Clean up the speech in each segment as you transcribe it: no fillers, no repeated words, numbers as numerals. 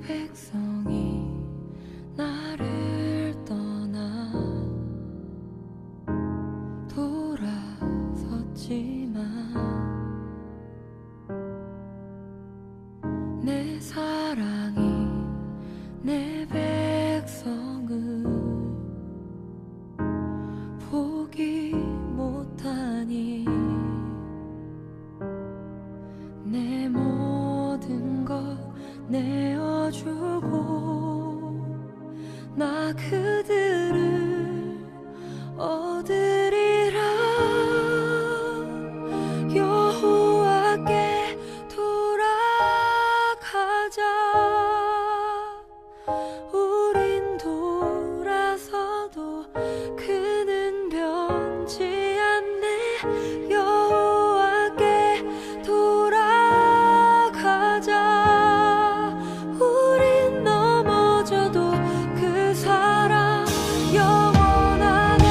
백성이 나를 떠나 돌아섰지만 내 사랑이 내 백성을 포기 못하니 내 모든 것 내어주고 나 그들을 얻으리라. 여호와께 돌아가자. 우린 돌아서도 그는 변치 않네. 여호와께 돌아가자. 우린 넘어져도 그 사랑 영원하네.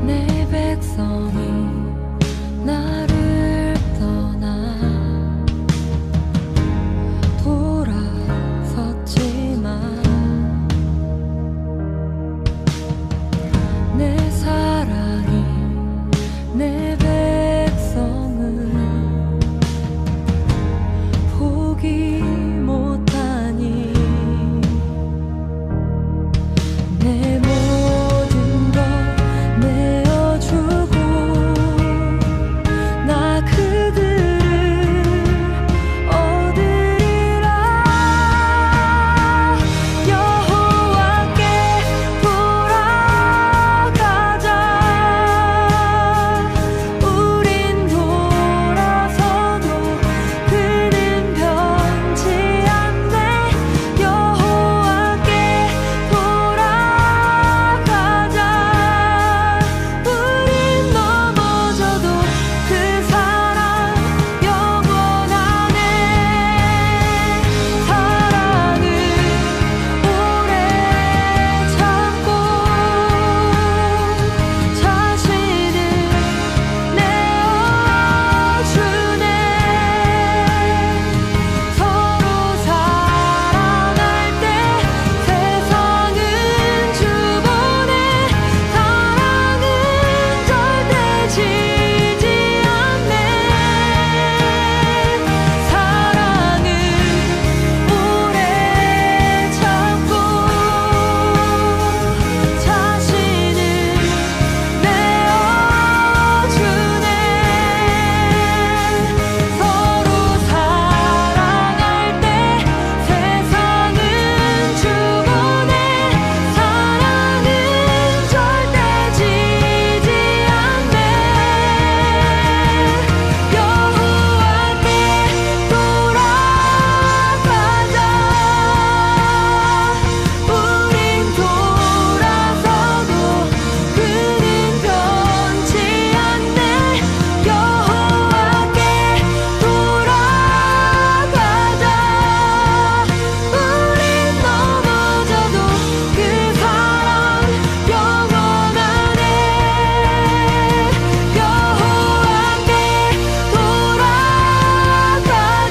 내 백성이 나를 떠나 돌아섰지만 내 사랑이 내 백성을 포기 못하니 내 모든 것 내어주고 나 그들을 얻으리라. 여호와께 돌아가자. 우린 돌아서도 그는 변치 않네. 여호와께 돌아가자. 우린 넘어져도 그 사랑 영원하네. 사랑은 오래 참고 자신을 내어주네. 서로 사랑할 때 세상은 주보네. 사랑은 절대 지지 않네. 사랑은 오래 참고 자신을 내어주네. 서로 사랑할 때 세상은 주보네. 사랑은 절대 지지 않네. 여호와께 돌아가자. 우린 돌아서도 그는 변치 않네. 여호와께 돌아가자. 우린 넘어져도 그 사랑 영원하네. 여호와께 돌아가자.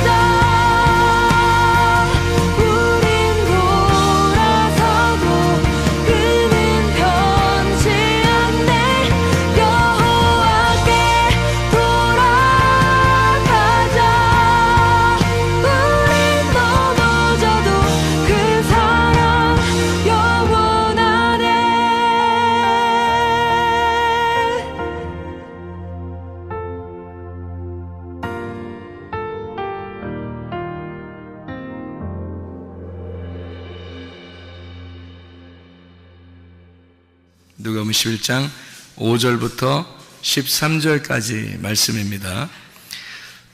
우린 돌아서도 그는 변치 않네. 여호와께 돌아가자. 우린 넘어져도 그 사랑 영원하네. 누가복음 11장 5절부터 13절까지 말씀입니다.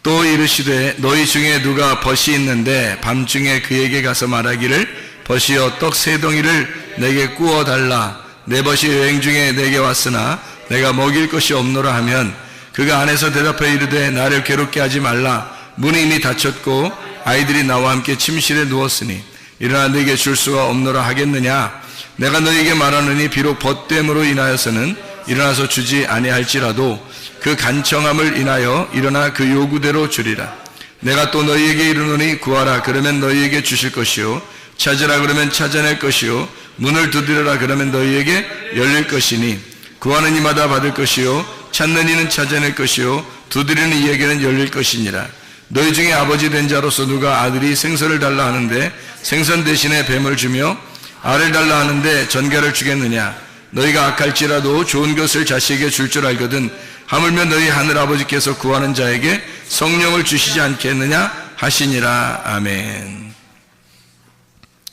또 이르시되 너희 중에 누가 벗이 있는데 밤중에 그에게 가서 말하기를 벗이여 떡 세 덩이를 내게 구워 달라. 내 벗이 여행 중에 내게 왔으나 내가 먹일 것이 없노라 하면 그가 안에서 대답하여 이르되 나를 괴롭게 하지 말라. 문이 이미 닫혔고 아이들이 나와 함께 침실에 누웠으니 일어나 너에게 줄 수가 없노라 하겠느냐? 내가 너에게 말하노니 비록 벗됨으로 인하여서는 일어나서 주지 아니할지라도 그 간청함을 인하여 일어나 그 요구대로 주리라. 내가 또 너희에게 이르노니 구하라 그러면 너희에게 주실 것이요 찾으라 그러면 찾아낼 것이요 문을 두드려라 그러면 너희에게 열릴 것이니 구하는 이마다 받을 것이요 찾는 이는 찾아낼 것이요 두드리는 이에게는 열릴 것이니라. 너희 중에 아버지 된 자로서 누가 아들이 생선을 달라 하는데 생선 대신에 뱀을 주며 알을 달라 하는데 전갈을 주겠느냐? 너희가 악할지라도 좋은 것을 자식에게 줄 줄 알거든 하물며 너희 하늘 아버지께서 구하는 자에게 성령을 주시지 않겠느냐 하시니라. 아멘.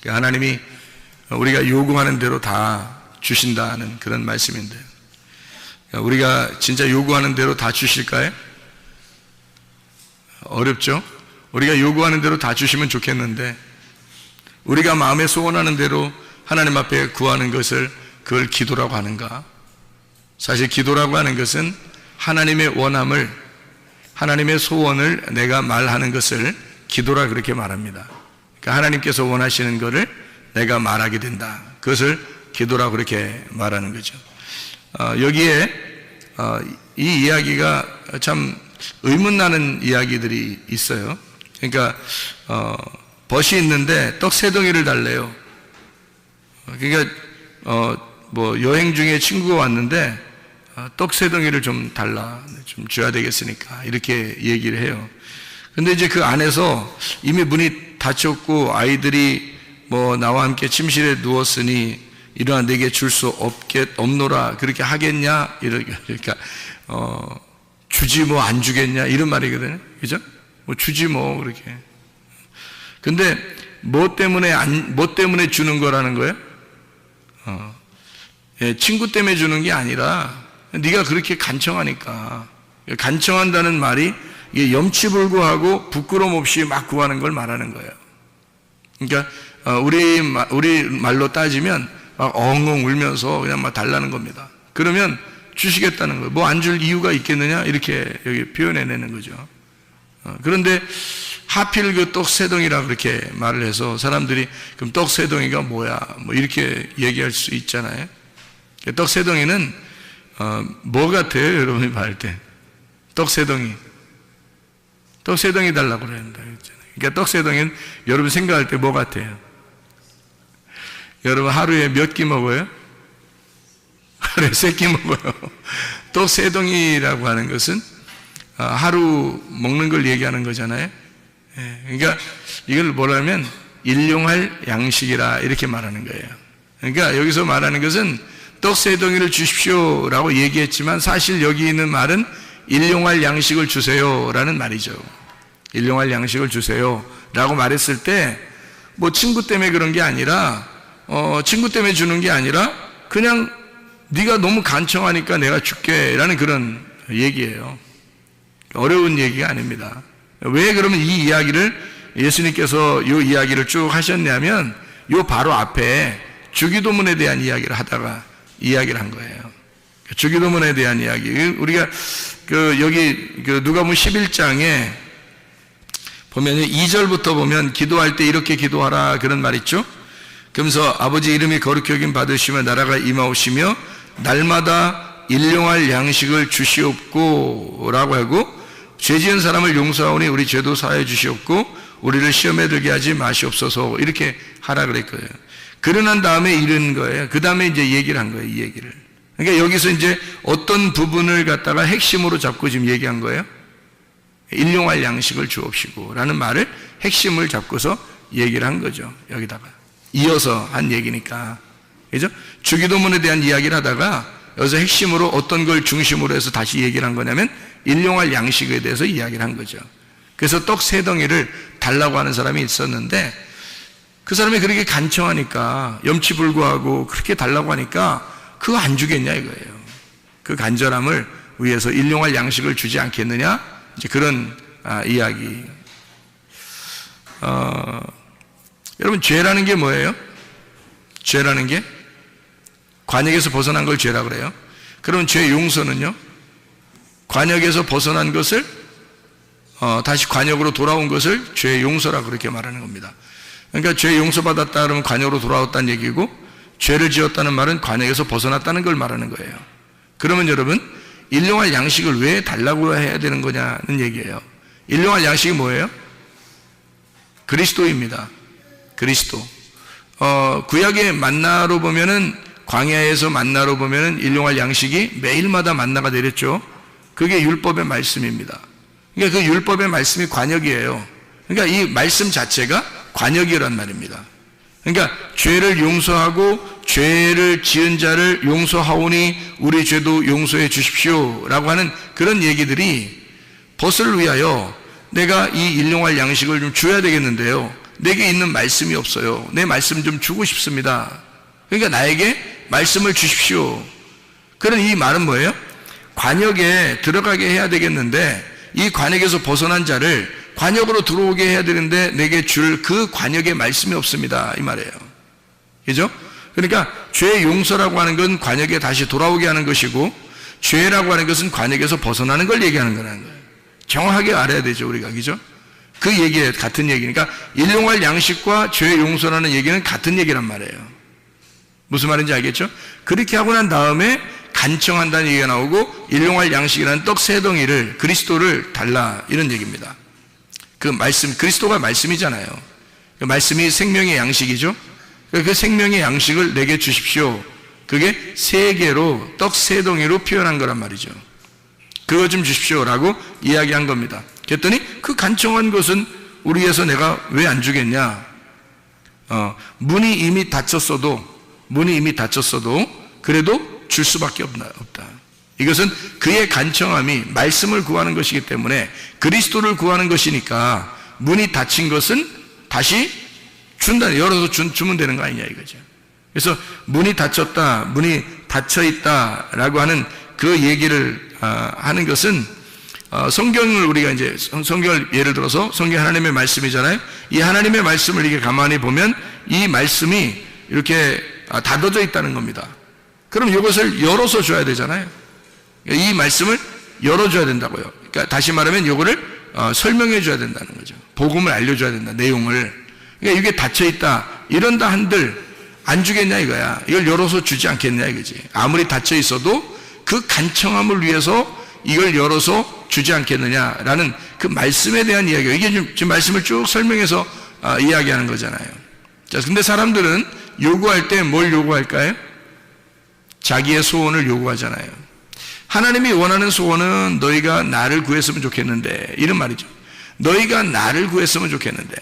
하나님이 우리가 요구하는 대로 다 주신다는 그런 말씀인데, 우리가 진짜 요구하는 대로 다 주실까요? 어렵죠? 우리가 요구하는 대로 다 주시면 좋겠는데, 우리가 마음에 소원하는 대로 하나님 앞에 구하는 것을 그걸 기도라고 하는가? 사실 기도라고 하는 것은 하나님의 원함을, 하나님의 소원을 내가 말하는 것을 기도라 그렇게 말합니다. 그러니까 하나님께서 원하시는 것을 내가 말하게 된다. 그것을 기도라고 그렇게 말하는 거죠. 여기에 이 이야기가 참 의문나는 이야기들이 있어요. 그러니까 벗이 있는데 떡 3덩이를 달래요. 그러니까 뭐 여행 중에 친구가 왔는데 떡 3덩이를 좀 달라, 좀 줘야 되겠으니까 이렇게 얘기를 해요. 근데 이제 그 안에서 이미 문이 닫혔고 아이들이 뭐 나와 함께 침실에 누웠으니 일어나 내게 줄 수 없노라 그렇게 하겠냐, 그러니까 주지 뭐 안 주겠냐 이런 말이거든요. 그죠? 뭐 주지 뭐 그렇게. 근데 뭐 때문에 주는 거라는 거예요? 친구 때문에 주는 게 아니라 네가 그렇게 간청하니까. 간청한다는 말이 이게 염치불구하고 부끄럼 없이 막 구하는 걸 말하는 거예요. 그러니까 우리 말로 따지면 막 엉엉 울면서 그냥 막 달라는 겁니다. 그러면 주시겠다는 거예요. 뭐 안 줄 이유가 있겠느냐 이렇게 여기 표현해내는 거죠. 그런데 하필 그 떡 3덩이라 그렇게 말을 해서 사람들이 그럼 떡 3덩이가 뭐야 뭐 이렇게 얘기할 수 있잖아요. 떡 3덩이는 뭐 같아요? 여러분이 봐할 때 떡 3덩이, 떡 3덩이 달라고 그랬는데, 그러니까 떡 3덩이는 여러분 생각할 때 뭐 같아요? 여러분 하루에 몇 끼 먹어요? 하루에 3끼 먹어요. 떡 3덩이라고 하는 것은 하루 먹는 걸 얘기하는 거잖아요. 그러니까 이걸 뭐라면 일용할 양식이라 이렇게 말하는 거예요. 그러니까 여기서 말하는 것은 떡 3덩이를 주십시오라고 얘기했지만 사실 여기 있는 말은 일용할 양식을 주세요라는 말이죠. 일용할 양식을 주세요라고 말했을 때 뭐 친구 때문에 그런 게 아니라 친구 때문에 주는 게 아니라 그냥 네가 너무 간청하니까 내가 줄게라는 그런 얘기예요. 어려운 얘기가 아닙니다. 왜 그러면 이 이야기를 예수님께서 이 이야기를 쭉 하셨냐면 요 바로 앞에 주기도문에 대한 이야기를 하다가 이야기를 한 거예요. 주기도문에 대한 이야기. 우리가 여기 누가복음 11장에 보면 2절부터 보면 기도할 때 이렇게 기도하라 그런 말 있죠. 그러면서 아버지 이름이 거룩히 여김 받으시며 나라가 임하오시며 날마다 일용할 양식을 주시옵고 라고 하고 죄 지은 사람을 용서하오니 우리 죄도 사하여 주시옵고 우리를 시험에 들게 하지 마시옵소서 이렇게 하라 그랬거든요. 그러난 다음에 이런 거예요. 그 다음에 이제 얘기를 한 거예요. 이 얘기를. 그러니까 여기서 이제 어떤 부분을 갖다가 핵심으로 잡고 지금 얘기한 거예요. 일용할 양식을 주옵시고 라는 말을 핵심을 잡고서 얘기를 한 거죠. 여기다가 이어서 한 얘기니까. 그죠? 주기도문에 대한 이야기를 하다가 여기서 핵심으로 어떤 걸 중심으로 해서 다시 얘기를 한 거냐면 일용할 양식에 대해서 이야기를 한 거죠. 그래서 떡 3덩이를 달라고 하는 사람이 있었는데 그 사람이 그렇게 간청하니까 염치불구하고 그렇게 달라고 하니까 그거 안 주겠냐 이거예요. 그 간절함을 위해서 일용할 양식을 주지 않겠느냐 이제 그런 이야기. 여러분 죄라는 게 뭐예요? 죄라는 게 관역에서 벗어난 걸 죄라 그래요. 그럼 죄 용서는요? 관역에서 벗어난 것을 다시 관역으로 돌아온 것을 죄 용서라 그렇게 말하는 겁니다. 그러니까 죄 용서받았다 그러면 관역으로 돌아왔다는 얘기고, 죄를 지었다는 말은 관역에서 벗어났다는 걸 말하는 거예요. 그러면 여러분, 일용할 양식을 왜 달라고 해야 되는 거냐는 얘기예요. 일용할 양식이 뭐예요? 그리스도입니다. 그리스도. 구약의 만나로 보면은, 광야에서 만나로 보면은 일용할 양식이 매일마다 만나가 내렸죠. 그게 율법의 말씀입니다. 그러니까 그 율법의 말씀이 관역이에요. 그러니까 이 말씀 자체가 관역이란 말입니다. 그러니까 죄를 용서하고 죄를 지은 자를 용서하오니 우리 죄도 용서해 주십시오 라고 하는 그런 얘기들이 벗을 위하여 내가 이 일용할 양식을 좀 줘야 되겠는데요, 내게 있는 말씀이 없어요. 내 말씀 좀 주고 싶습니다. 그러니까 나에게 말씀을 주십시오. 그런 이 말은 뭐예요? 관역에 들어가게 해야 되겠는데, 이 관역에서 벗어난 자를 관역으로 들어오게 해야 되는데 내게 줄 그 관역의 말씀이 없습니다, 이 말이에요. 그죠? 그러니까 죄 용서라고 하는 건 관역에 다시 돌아오게 하는 것이고, 죄라고 하는 것은 관역에서 벗어나는 걸 얘기하는 거라는 거예요. 정확하게 알아야 되죠, 우리가. 그죠? 그 얘기에 같은 얘기니까 일용할 양식과 죄 용서라는 얘기는 같은 얘기란 말이에요. 무슨 말인지 알겠죠? 그렇게 하고 난 다음에 간청한다는 얘기가 나오고, 일용할 양식이라는 떡 세 덩이를, 그리스도를 달라, 이런 얘기입니다. 그 말씀, 그리스도가 말씀이잖아요. 그 말씀이 생명의 양식이죠. 그 생명의 양식을 내게 주십시오. 그게 세 개로, 떡 세 덩이로 표현한 거란 말이죠. 그거 좀 주십시오라고 이야기한 겁니다. 그랬더니 그 간청한 것은 우리에서 내가 왜 안 주겠냐? 문이 이미 닫혔어도 그래도 줄 수밖에 없다. 이것은 그의 간청함이 말씀을 구하는 것이기 때문에, 그리스도를 구하는 것이니까 문이 닫힌 것은 다시 준다, 열어서 주면 되는 거 아니냐 이거죠. 그래서 문이 닫혔다, 문이 닫혀 있다라고 하는 그 얘기를 하는 것은, 성경을 우리가 이제 성경을 예를 들어서 성경 하나님의 말씀이잖아요. 이 하나님의 말씀을 이렇게 가만히 보면 이 말씀이 이렇게 닫아져 있다는 겁니다. 그럼 이것을 열어서 줘야 되잖아요. 이 말씀을 열어줘야 된다고요. 그러니까 다시 말하면 이거를 설명해 줘야 된다는 거죠. 복음을 알려줘야 된다, 내용을. 그러니까 이게 닫혀있다, 이런다 한들 안 주겠냐 이거야. 이걸 열어서 주지 않겠냐 이거지. 아무리 닫혀 있어도 그 간청함을 위해서 이걸 열어서 주지 않겠느냐라는 그 말씀에 대한 이야기예요. 이게 지금 말씀을 쭉 설명해서 이야기하는 거잖아요. 자, 근데 사람들은 요구할 때 뭘 요구할까요? 자기의 소원을 요구하잖아요. 하나님이 원하는 소원은 너희가 나를 구했으면 좋겠는데, 이런 말이죠. 너희가 나를 구했으면 좋겠는데,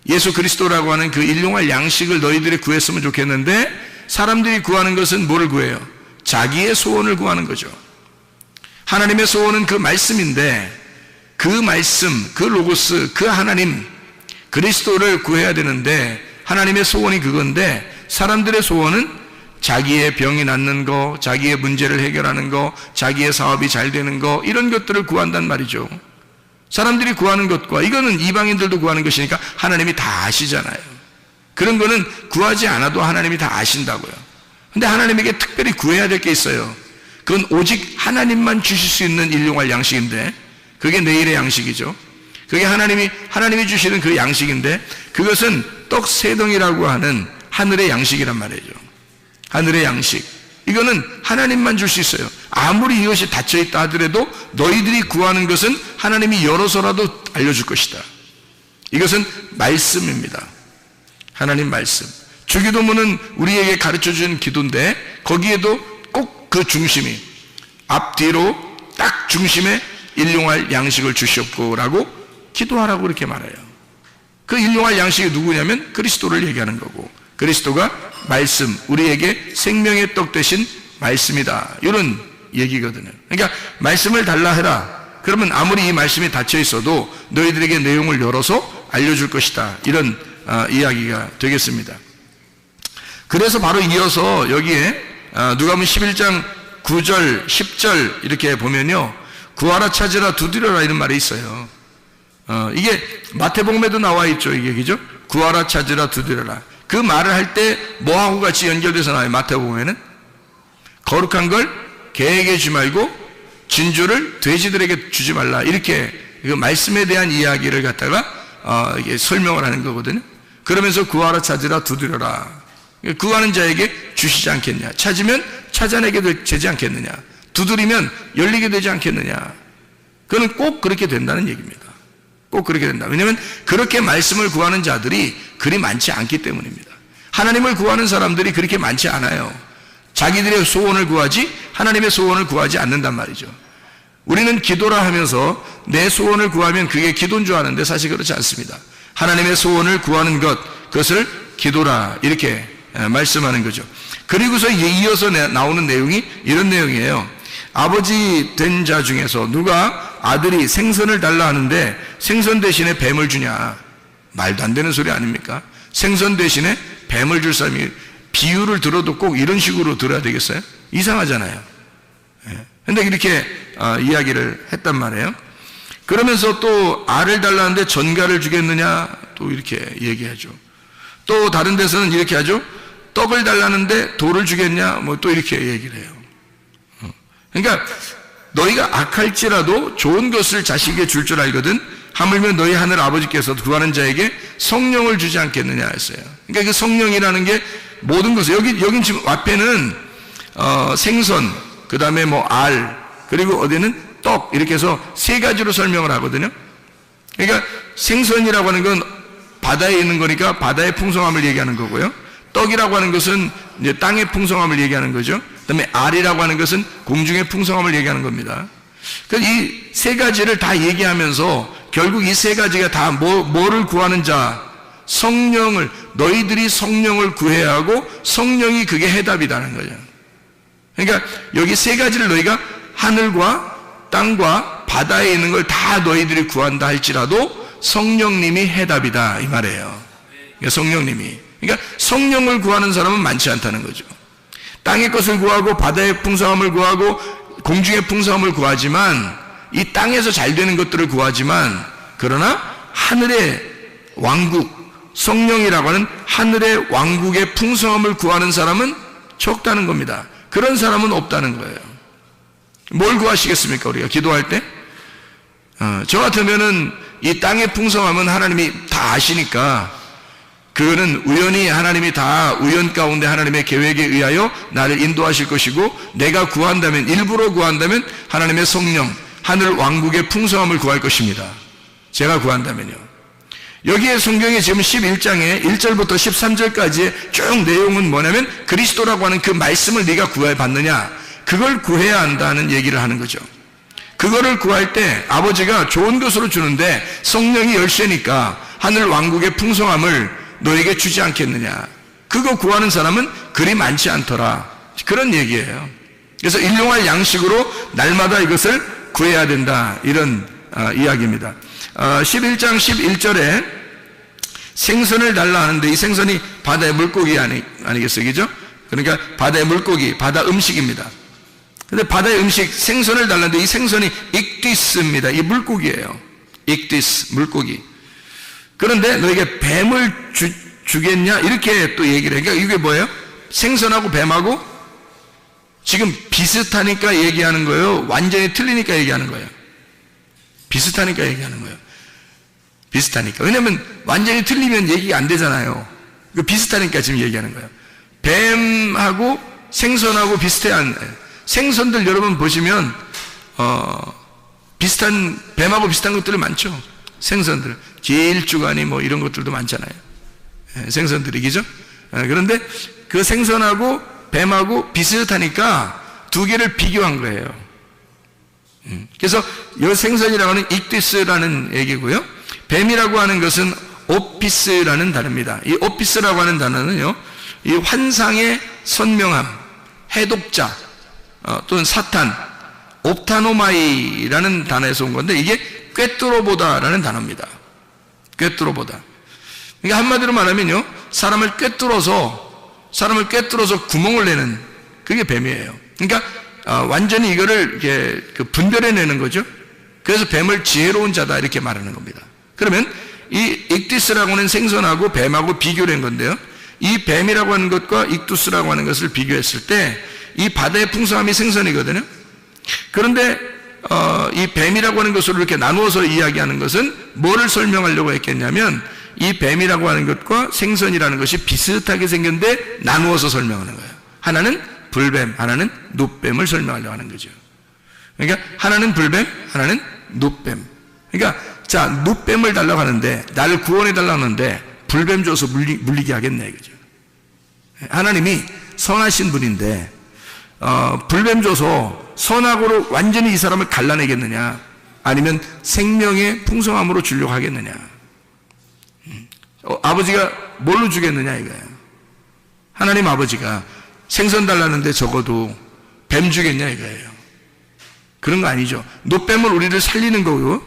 예수 그리스도라고 하는 그 일용할 양식을 너희들이 구했으면 좋겠는데, 사람들이 구하는 것은 뭐를 구해요? 자기의 소원을 구하는 거죠. 하나님의 소원은 그 말씀인데, 그 말씀, 그 로고스, 그 하나님, 그리스도를 구해야 되는데, 하나님의 소원이 그건데, 사람들의 소원은 자기의 병이 낫는 거, 자기의 문제를 해결하는 거, 자기의 사업이 잘 되는 거, 이런 것들을 구한단 말이죠. 사람들이 구하는 것과 이거는 이방인들도 구하는 것이니까 하나님이 다 아시잖아요. 그런 거는 구하지 않아도 하나님이 다 아신다고요. 근데 하나님에게 특별히 구해야 될 게 있어요. 그건 오직 하나님만 주실 수 있는 일용할 양식인데, 그게 내일의 양식이죠. 그게 하나님이 주시는 그 양식인데, 그것은 떡 세 덩이라고 하는 하늘의 양식이란 말이죠. 하늘의 양식. 이거는 하나님만 줄 수 있어요. 아무리 이것이 닫혀있다 하더라도 너희들이 구하는 것은 하나님이 열어서라도 알려줄 것이다. 이것은 말씀입니다. 하나님 말씀. 주기도문은 우리에게 가르쳐준 기도인데, 거기에도 꼭 그 중심이, 앞뒤로 딱 중심에 일용할 양식을 주시옵고라고 기도하라고 이렇게 말해요. 그 일용할 양식이 누구냐면 그리스도를 얘기하는 거고, 그리스도가 말씀, 우리에게 생명의 떡 대신 말씀이다, 이런 얘기거든요. 그러니까 말씀을 달라 해라. 그러면 아무리 이 말씀이 닫혀 있어도 너희들에게 내용을 열어서 알려줄 것이다, 이런 이야기가 되겠습니다. 그래서 바로 이어서 여기에 누가복음 11장 9절 10절 이렇게 보면요, 구하라 찾으라 두드려라, 이런 말이 있어요. 이게 마태복음에도 나와 있죠. 이게, 그죠? 구하라 찾으라 두드려라. 그 말을 할 때 뭐하고 같이 연결돼서 나와요? 마태복음에는 거룩한 걸 개에게 주지 말고 진주를 돼지들에게 주지 말라, 이렇게 그 말씀에 대한 이야기를 갖다가 이게 설명을 하는 거거든요. 그러면서 구하라 찾으라 두드려라. 구하는 자에게 주시지 않겠냐. 찾으면 찾아내게 되지 않겠느냐. 두드리면 열리게 되지 않겠느냐. 그는 꼭 그렇게 된다는 얘기입니다. 꼭 그렇게 된다. 왜냐하면 그렇게 말씀을 구하는 자들이 그리 많지 않기 때문입니다. 하나님을 구하는 사람들이 그렇게 많지 않아요. 자기들의 소원을 구하지 하나님의 소원을 구하지 않는단 말이죠. 우리는 기도라 하면서 내 소원을 구하면 그게 기도인 줄 아는데 사실 그렇지 않습니다. 하나님의 소원을 구하는 것, 그것을 기도라 이렇게 말씀하는 거죠. 그리고서 이어서 나오는 내용이 이런 내용이에요. 아버지 된 자 중에서 누가 아들이 생선을 달라 하는데 생선 대신에 뱀을 주냐. 말도 안 되는 소리 아닙니까? 생선 대신에 뱀을 줄 사람이, 비유를 들어도 꼭 이런 식으로 들어야 되겠어요? 이상하잖아요. 근데 이렇게 이야기를 했단 말이에요. 그러면서 또 알을 달라는데 전갈을 주겠느냐, 또 이렇게 얘기하죠. 또 다른 데서는 이렇게 하죠. 떡을 달라는데 돌을 주겠냐, 뭐 또 이렇게 얘기를 해요. 그러니까 너희가 악할지라도 좋은 것을 자식에게 줄 줄 알거든 하물며 너희 하늘 아버지께서 구하는 자에게 성령을 주지 않겠느냐 했어요. 그러니까 그 성령이라는 게 모든 것을, 여긴 지금 앞에는 생선, 그 다음에 뭐 알, 그리고 어디는 떡, 이렇게 해서 세 가지로 설명을 하거든요. 그러니까 생선이라고 하는 건 바다에 있는 거니까 바다의 풍성함을 얘기하는 거고요. 떡이라고 하는 것은 이제 땅의 풍성함을 얘기하는 거죠. 그 다음에 알이라고 하는 것은 공중의 풍성함을 얘기하는 겁니다. 그래서 이 세 가지를 다 얘기하면서 결국 이 세 가지가 다 뭐를 구하는 자, 성령을, 너희들이 성령을 구해야 하고 성령이 그게 해답이라는 거죠. 그러니까 여기 세 가지를 너희가 하늘과 땅과 바다에 있는 걸 다 너희들이 구한다 할지라도 성령님이 해답이다 이 말이에요. 그러니까 성령님이, 그러니까 성령을 구하는 사람은 많지 않다는 거죠. 땅의 것을 구하고 바다의 풍성함을 구하고 공중의 풍성함을 구하지만, 이 땅에서 잘 되는 것들을 구하지만, 그러나 하늘의 왕국, 성령이라고 하는 하늘의 왕국의 풍성함을 구하는 사람은 적다는 겁니다. 그런 사람은 없다는 거예요. 뭘 구하시겠습니까? 우리가 기도할 때? 저 같으면은 이 땅의 풍성함은 하나님이 다 아시니까 그거는 우연히 하나님이 다 우연 가운데 하나님의 계획에 의하여 나를 인도하실 것이고, 내가 구한다면, 일부러 구한다면 하나님의 성령, 하늘 왕국의 풍성함을 구할 것입니다. 제가 구한다면요. 여기에 성경에 지금 11장에 1절부터 13절까지의 쭉 내용은 뭐냐면 그리스도라고 하는 그 말씀을 네가 구해봤느냐, 그걸 구해야 한다는 얘기를 하는 거죠. 그거를 구할 때 아버지가 좋은 것으로 주는데 성령이 열쇠니까 하늘 왕국의 풍성함을 너에게 주지 않겠느냐. 그거 구하는 사람은 그리 많지 않더라. 그런 얘기예요. 그래서 일용할 양식으로 날마다 이것을 구해야 된다, 이런 이야기입니다. 11장 11절에 생선을 달라 하는데 이 생선이 바다의 물고기 아니겠어요? 그죠? 그러니까 바다의 물고기, 바다 음식입니다. 근데 바다의 음식, 생선을 달라는데 이 생선이 익디스입니다. 이 물고기예요. 익디스, 물고기. 그런데 너에게 뱀을 주겠냐? 이렇게 또 얘기를 해요. 그러니까 이게 뭐예요? 생선하고 뱀하고 지금 비슷하니까 얘기하는 거예요? 완전히 틀리니까 얘기하는 거예요? 비슷하니까 얘기하는 거예요. 비슷하니까. 왜냐면 완전히 틀리면 얘기가 안 되잖아요. 비슷하니까 지금 얘기하는 거예요. 뱀하고 생선하고 비슷해야. 생선들 여러분 보시면 비슷한, 뱀하고 비슷한 것들이 많죠. 생선들, 길주가니 뭐 이런 것들도 많잖아요. 생선들이, 그죠? 그런데 그 생선하고 뱀하고 비슷하니까 두 개를 비교한 거예요. 그래서 이 생선이라고 하는 익디스라는 얘기고요. 뱀이라고 하는 것은 오피스라는 단어입니다. 이 오피스라고 하는 단어는요, 이 환상의 선명함, 해독자, 또는 사탄, 옵타노마이라는 단어에서 온 건데, 이게 꿰뚫어보다라는 단어입니다. 꿰뚫어보다. 그러니까 한마디로 말하면요, 사람을 꿰뚫어서 구멍을 내는, 그게 뱀이에요. 그러니까 완전히 이거를 이렇게 분별해내는 거죠. 그래서 뱀을 지혜로운 자다 이렇게 말하는 겁니다. 그러면 이 익디스라고 하는 생선하고 뱀하고 비교를 한 건데요, 이 뱀이라고 하는 것과 익두스라고 하는 것을 비교했을 때 이 바다의 풍성함이 생선이거든요. 그런데 이 뱀이라고 하는 것으로 이렇게 나누어서 이야기하는 것은 뭐를 설명하려고 했겠냐면, 이 뱀이라고 하는 것과 생선이라는 것이 비슷하게 생겼는데 나누어서 설명하는 거예요. 하나는 불뱀, 하나는 눕뱀을 설명하려고 하는 거죠. 그러니까 하나는 불뱀, 하나는 눕뱀. 그러니까 자, 눕뱀을 달라고 하는데, 나를 구원해 달라고 하는데 불뱀 줘서 물리게 하겠네 이거죠. 하나님이 선하신 분인데 불뱀 줘서 선악으로 완전히 이 사람을 갈라내겠느냐, 아니면 생명의 풍성함으로 주려고 하겠느냐. 아버지가 뭘로 주겠느냐 이거예요. 하나님 아버지가 생선 달라는데 적어도 뱀 주겠냐 이거예요. 그런 거 아니죠. 놋뱀은 우리를 살리는 거고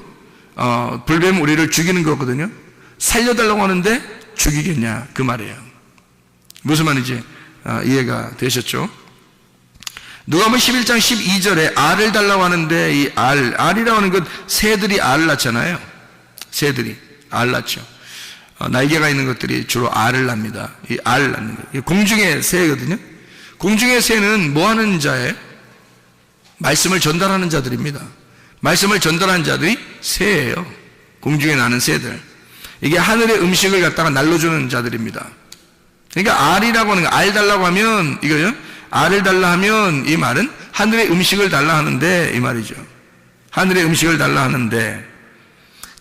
불뱀은 우리를 죽이는 거거든요. 살려달라고 하는데 죽이겠냐 그 말이에요. 무슨 말인지 이해가 되셨죠? 누가복음 11장 12절에 알을 달라고 하는데 이 알이라고 하는 것, 새들이 알을 낳잖아요. 새들이 알 낳죠. 날개가 있는 것들이 주로 알을 낳습니다. 이 알 낳는 것, 공중의 새거든요. 공중의 새는 뭐 하는 자예요? 말씀을 전달하는 자들입니다. 말씀을 전달하는 자들이 새예요. 공중에 나는 새들. 이게 하늘의 음식을 갖다가 날려주는 자들입니다. 그러니까 알이라고 하는 거, 알 달라고 하면 이거요. 알을 달라 하면 이 말은 하늘의 음식을 달라 하는데 이 말이죠. 하늘의 음식을 달라 하는데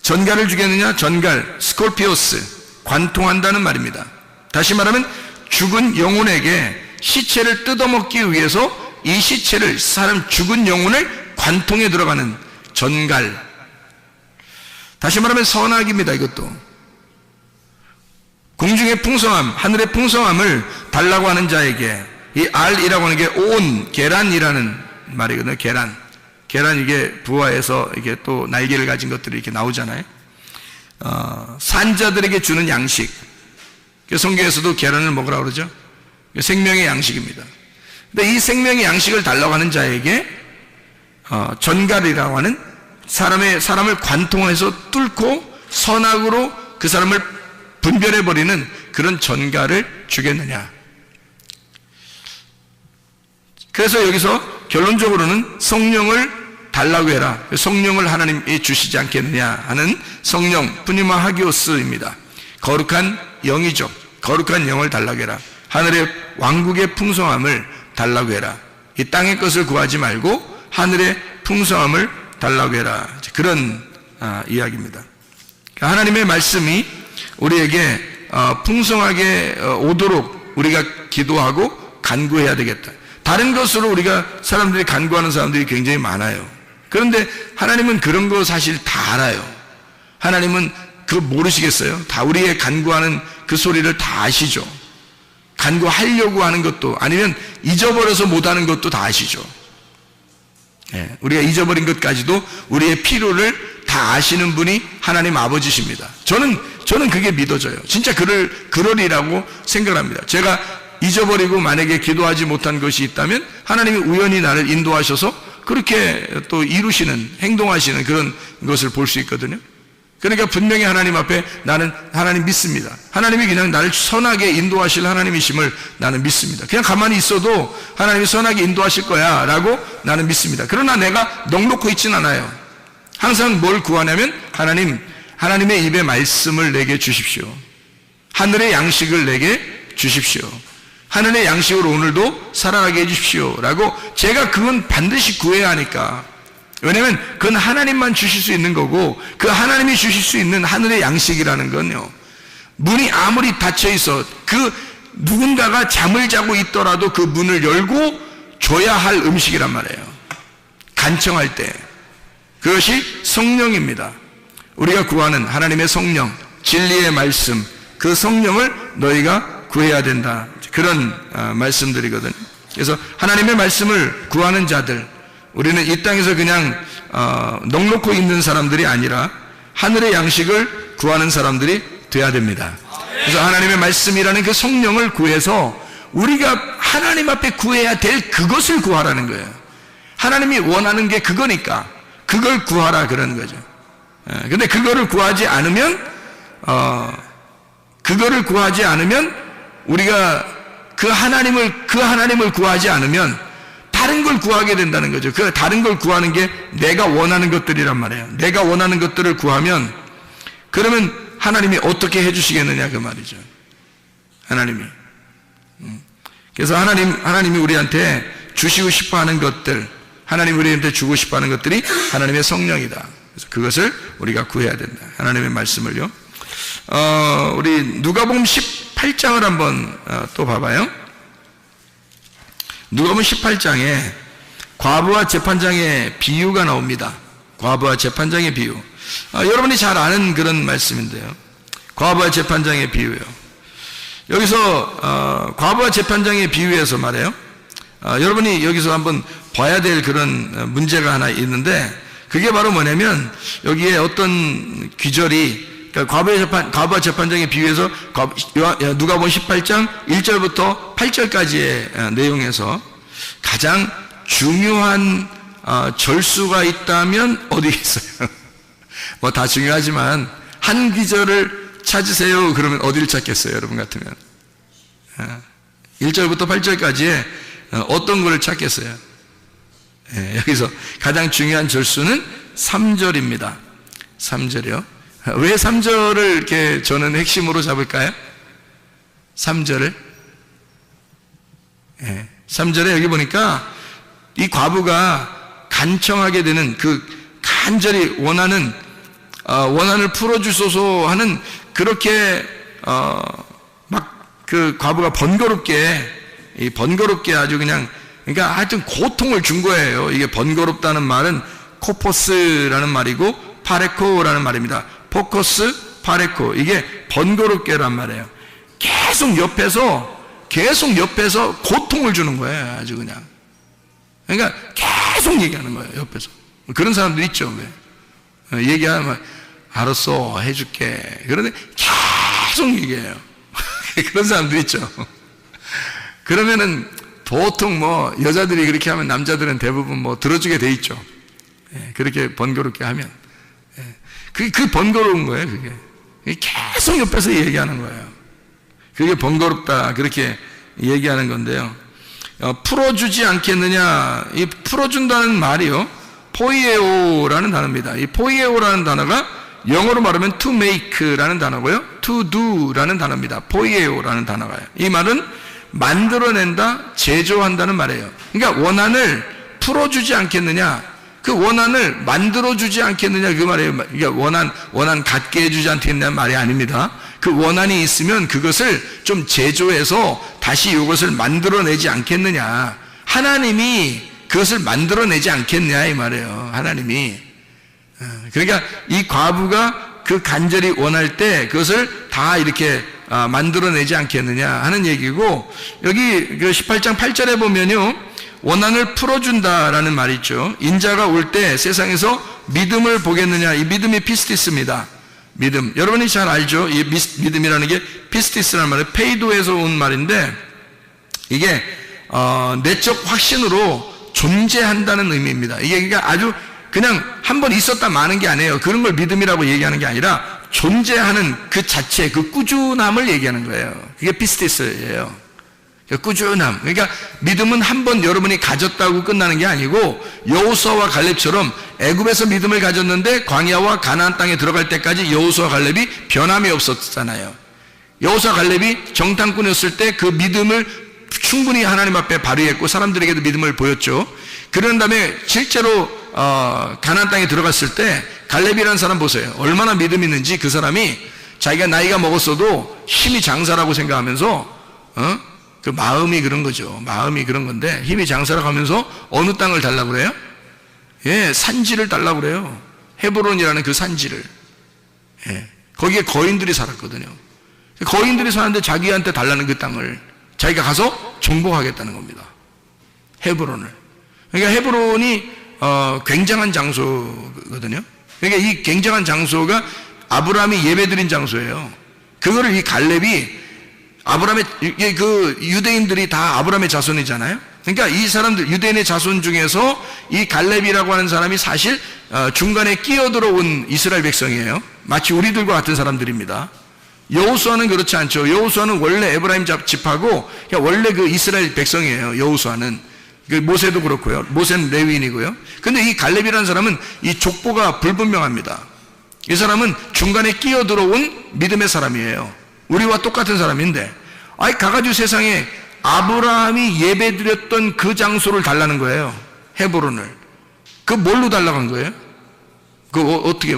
전갈을 주겠느냐? 전갈, 스콜피오스, 관통한다는 말입니다. 다시 말하면 죽은 영혼에게 시체를 뜯어먹기 위해서 이 시체를, 사람 죽은 영혼을 관통에 들어가는 전갈. 다시 말하면 선악입니다. 이것도 공중의 풍성함, 하늘의 풍성함을 달라고 하는 자에게 이 알이라고 하는 게 온, 계란이라는 말이거든요. 계란 이게 부화해서 이게 또 날개를 가진 것들이 이렇게 나오잖아요. 산자들에게 주는 양식. 성경에서도 계란을 먹으라고 그러죠. 생명의 양식입니다. 근데 이 생명의 양식을 달라고 하는 자에게 전갈이라고 하는 사람을 관통해서 뚫고 선악으로 그 사람을 분별해버리는 그런 전갈을 주겠느냐. 그래서 여기서 결론적으로는 성령을 달라고 해라. 성령을 하나님이 주시지 않겠느냐 하는 성령, 푸니마 하기오스입니다. 거룩한 영이죠. 거룩한 영을 달라고 해라. 하늘의 왕국의 풍성함을 달라고 해라. 이 땅의 것을 구하지 말고 하늘의 풍성함을 달라고 해라. 그런 이야기입니다. 하나님의 말씀이 우리에게 풍성하게 오도록 우리가 기도하고 간구해야 되겠다. 다른 것으로 우리가 사람들이 간구하는 사람들이 굉장히 많아요. 그런데 하나님은 그런 거 사실 다 알아요. 하나님은 그거 모르시겠어요? 다 우리의 간구하는 그 소리를 다 아시죠. 간구하려고 하는 것도, 아니면 잊어버려서 못하는 것도 다 아시죠. 예, 우리가 잊어버린 것까지도 우리의 필요를 다 아시는 분이 하나님 아버지십니다. 저는 그게 믿어져요. 진짜 그러리라고 생각합니다. 제가 잊어버리고 만약에 기도하지 못한 것이 있다면 하나님이 우연히 나를 인도하셔서 그렇게 또 이루시는, 행동하시는 그런 것을 볼 수 있거든요. 그러니까 분명히 하나님 앞에 나는 하나님 믿습니다. 하나님이 그냥 나를 선하게 인도하실 하나님이심을 나는 믿습니다. 그냥 가만히 있어도 하나님이 선하게 인도하실 거야 라고 나는 믿습니다. 그러나 내가 넉넉히 있진 않아요. 항상 뭘 구하냐면 하나님의 입에 말씀을 내게 주십시오. 하늘의 양식을 내게 주십시오. 하늘의 양식으로 오늘도 살아가게 해주십시오 라고 제가 그건 반드시 구해야 하니까. 왜냐하면 그건 하나님만 주실 수 있는 거고, 그 하나님이 주실 수 있는 하늘의 양식이라는 건요, 문이 아무리 닫혀 있어 그 누군가가 잠을 자고 있더라도 그 문을 열고 줘야 할 음식이란 말이에요. 간청할 때. 그것이 성령입니다. 우리가 구하는 하나님의 성령, 진리의 말씀, 그 성령을 너희가 구해야 된다. 그런 말씀들이거든요. 그래서 하나님의 말씀을 구하는 자들, 우리는 이 땅에서 그냥 넉넉히 있는 사람들이 아니라 하늘의 양식을 구하는 사람들이 돼야 됩니다. 그래서 하나님의 말씀이라는 그 성령을 구해서 우리가 하나님 앞에 구해야 될 그것을 구하라는 거예요. 하나님이 원하는 게 그거니까 그걸 구하라 그러는 거죠. 근데 그거를 구하지 않으면 우리가 그 하나님을 구하지 않으면 다른 걸 구하게 된다는 거죠. 그 다른 걸 구하는 게 내가 원하는 것들이란 말이에요. 내가 원하는 것들을 구하면, 그러면 하나님이 어떻게 해주시겠느냐 그 말이죠. 하나님이. 그래서 하나님이 우리한테 주시고 싶어하는 것들, 하나님 우리한테 주고 싶어하는 것들이 하나님의 성령이다. 그래서 그것을 우리가 구해야 된다. 하나님의 말씀을요. 우리 누가복음 18장을 한번 또 봐봐요. 누가복음 18장에 과부와 재판장의 비유가 나옵니다. 과부와 재판장의 비유. 여러분이 잘 아는 그런 말씀인데요. 과부와 재판장의 비유예요. 여기서 과부와 재판장의 비유에서 말해요. 여러분이 여기서 한번 봐야 될 그런 문제가 하나 있는데, 그게 바로 뭐냐면 여기에 어떤 귀절이, 그러니까 과부와 재판장의 비유에서 누가복음 18장 1절부터 8절까지의 내용에서 가장 중요한 절수가 있다면 어디 있어요? 뭐 다 중요하지만 한 귀절을 찾으세요. 그러면 어디를 찾겠어요? 여러분 같으면 1절부터 8절까지에 어떤 거를 찾겠어요? 여기서 가장 중요한 절수는 3절입니다. 3절이요. 왜 3절을 이렇게 저는 핵심으로 잡을까요? 3절을 3절에 여기 보니까 이 과부가 간청하게 되는, 그 간절히 원한을 풀어주소서 하는, 그렇게 막 그 과부가 번거롭게 아주 그냥, 그러니까 하여튼 고통을 준 거예요. 이게 번거롭다는 말은 코포스라는 말이고 파레코라는 말입니다. 포커스, 파레코, 이게 번거롭게란 말이에요. 계속 옆에서 고통을 주는 거예요. 아주 그냥. 그러니까 계속 얘기하는 거예요. 옆에서. 그런 사람들 있죠. 왜? 얘기하면 알았어, 해줄게. 그런데 계속 얘기해요. 그런 사람들 있죠. 그러면은 보통 뭐 여자들이 그렇게 하면 남자들은 대부분 뭐 들어주게 돼 있죠. 그렇게 번거롭게 하면. 그 번거로운 거예요. 그게 계속 옆에서 얘기하는 거예요. 그게 번거롭다, 그렇게 얘기하는 건데요. 풀어주지 않겠느냐. 이 풀어준다는 말이요, 포이에오라는 단어입니다. 이 포이에오라는 단어가 영어로 말하면 to make라는 단어고요, to do라는 단어입니다. 포이에오라는 단어가요. 이 말은 만들어낸다, 제조한다는 말이에요. 그러니까 원한을 풀어주지 않겠느냐, 그 원한을 만들어주지 않겠느냐, 그 말이에요. 그러니까 원한 갖게 해주지 않겠느냐 말이 아닙니다. 그 원한이 있으면 그것을 좀 제조해서 다시 이것을 만들어내지 않겠느냐. 하나님이 그것을 만들어내지 않겠느냐 이 말이에요. 하나님이. 그러니까 이 과부가 그 간절히 원할 때 그것을 다 이렇게 만들어내지 않겠느냐 하는 얘기고, 여기 그 18장 8절에 보면요, 원한을 풀어준다라는 말이 있죠. 인자가 올 때 세상에서 믿음을 보겠느냐. 이 믿음이 피스티스입니다. 믿음. 여러분이 잘 알죠? 이 믿음이라는 게 피스티스라는 말은 페이도에서 온 말인데, 이게 내적 확신으로 존재한다는 의미입니다. 이게 그러니까 아주 그냥 한번 있었다 마는 게 아니에요. 그런 걸 믿음이라고 얘기하는 게 아니라 존재하는 그 자체, 그 꾸준함을 얘기하는 거예요. 그게 피스티스예요. 꾸준함. 그러니까 믿음은 한번 여러분이 가졌다고 끝나는 게 아니고, 여호수아와 갈렙처럼 애굽에서 믿음을 가졌는데 광야와 가나안 땅에 들어갈 때까지 여호수아와 갈렙이 변함이 없었잖아요. 여호수아 갈렙이 정탐꾼이었을 때 그 믿음을 충분히 하나님 앞에 발휘했고 사람들에게도 믿음을 보였죠. 그런 다음에 실제로 가나안 땅에 들어갔을 때 갈렙이라는 사람 보세요. 얼마나 믿음이 있는지. 그 사람이 자기가 나이가 먹었어도 힘이 장사라고 생각하면서 그 마음이 그런 거죠. 마음이 그런 건데 힘이 장사라고 하면서 어느 땅을 달라고 그래요? 산지를 달라고 그래요. 헤브론이라는 그 산지를. 거기에 거인들이 살았거든요. 거인들이 사는데 자기한테 달라는 그 땅을 자기가 가서 정복하겠다는 겁니다. 헤브론을. 그러니까 헤브론이 굉장한 장소거든요. 그러니까 이 굉장한 장소가 아브라함이 예배드린 장소예요. 그거를 이 갈렙이, 아브라함의 그 유대인들이 다 아브라함의 자손이잖아요. 그러니까 이 사람들 유대인의 자손 중에서 이 갈렙이라고 하는 사람이 사실 중간에 끼어들어온 이스라엘 백성이에요. 마치 우리들과 같은 사람들입니다. 여호수아는 그렇지 않죠. 여호수아는 원래 에브라임 집하고 원래 그 이스라엘 백성이에요. 여호수아는. 모세도 그렇고요. 모세는 레위인이고요. 근데 이 갈렙이라는 사람은 이 족보가 불분명합니다. 이 사람은 중간에 끼어들어온 믿음의 사람이에요. 우리와 똑같은 사람인데, 아이 가가지고 세상에 아브라함이 예배드렸던 그 장소를 달라는 거예요. 헤브론을. 그 뭘로 달라고 한 거예요? 어떻게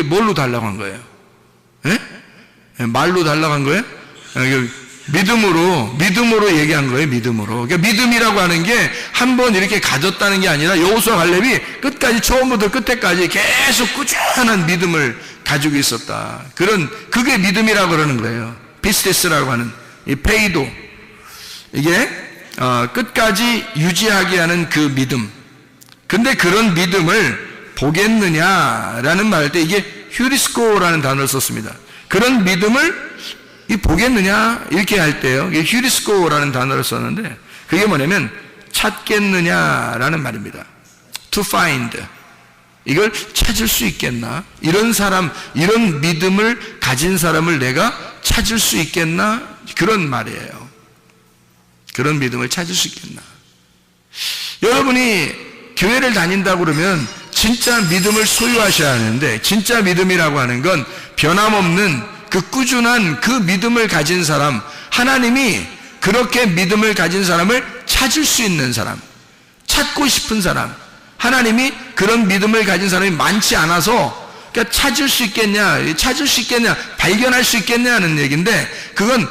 뭘로 달라고 한 거예요? 예? 말로 달라고 한 거예요? 믿음으로 얘기한 거예요. 믿음으로. 그러니까 믿음이라고 하는 게 한 번 이렇게 가졌다는 게 아니라 여호수아 갈렙이 끝까지 처음부터 끝에까지 계속 꾸준한 믿음을 가지고 있었다. 그게 믿음이라고 그러는 거예요. 피스테스라고 하는 이 페이도, 이게 끝까지 유지하게 하는 그 믿음. 근데 그런 믿음을 보겠느냐라는 말 할 때 이게 휴리스코라는 단어를 썼습니다. 그런 믿음을 보겠느냐 이렇게 할 때요, 이게 휴리스코라는 단어를 썼는데 그게 뭐냐면 찾겠느냐라는 말입니다. To find. 이걸 찾을 수 있겠나? 이런 사람, 이런 믿음을 가진 사람을 내가 찾을 수 있겠나? 그런 말이에요. 그런 믿음을 찾을 수 있겠나? 여러분이 교회를 다닌다고 그러면 진짜 믿음을 소유하셔야 하는데, 진짜 믿음이라고 하는 건 변함없는 그 꾸준한 그 믿음을 가진 사람, 하나님이 그렇게 믿음을 가진 사람을 찾을 수 있는 사람, 찾고 싶은 사람, 하나님이 그런 믿음을 가진 사람이 많지 않아서 그러니까 찾을 수 있겠냐, 발견할 수 있겠냐 하는 얘기인데, 그건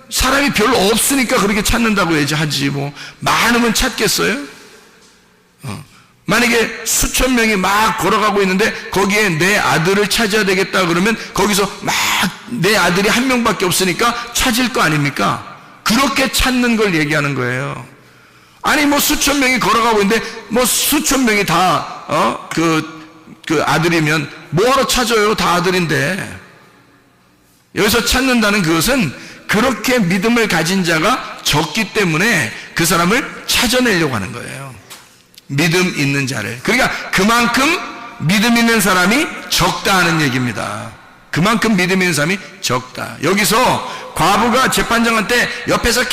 사람이 별로 없으니까 그렇게 찾는다고 하지, 뭐 많으면 찾겠어요? 만약에 수천 명이 막 걸어가고 있는데 거기에 내 아들을 찾아야 되겠다 그러면 거기서 막 내 아들이 한 명밖에 없으니까 찾을 거 아닙니까? 그렇게 찾는 걸 얘기하는 거예요. 아니 뭐 수천 명이 걸어가고 있는데 뭐 수천 명이 다 그 아들이면 뭐하러 찾아요? 다 아들인데. 여기서 찾는다는 그것은 그렇게 믿음을 가진 자가 적기 때문에 그 사람을 찾아내려고 하는 거예요. 믿음 있는 자를. 그러니까 그만큼 믿음 있는 사람이 적다 하는 얘기입니다. 그만큼 믿음 있는 사람이 적다. 여기서 과부가 재판장한테 옆에서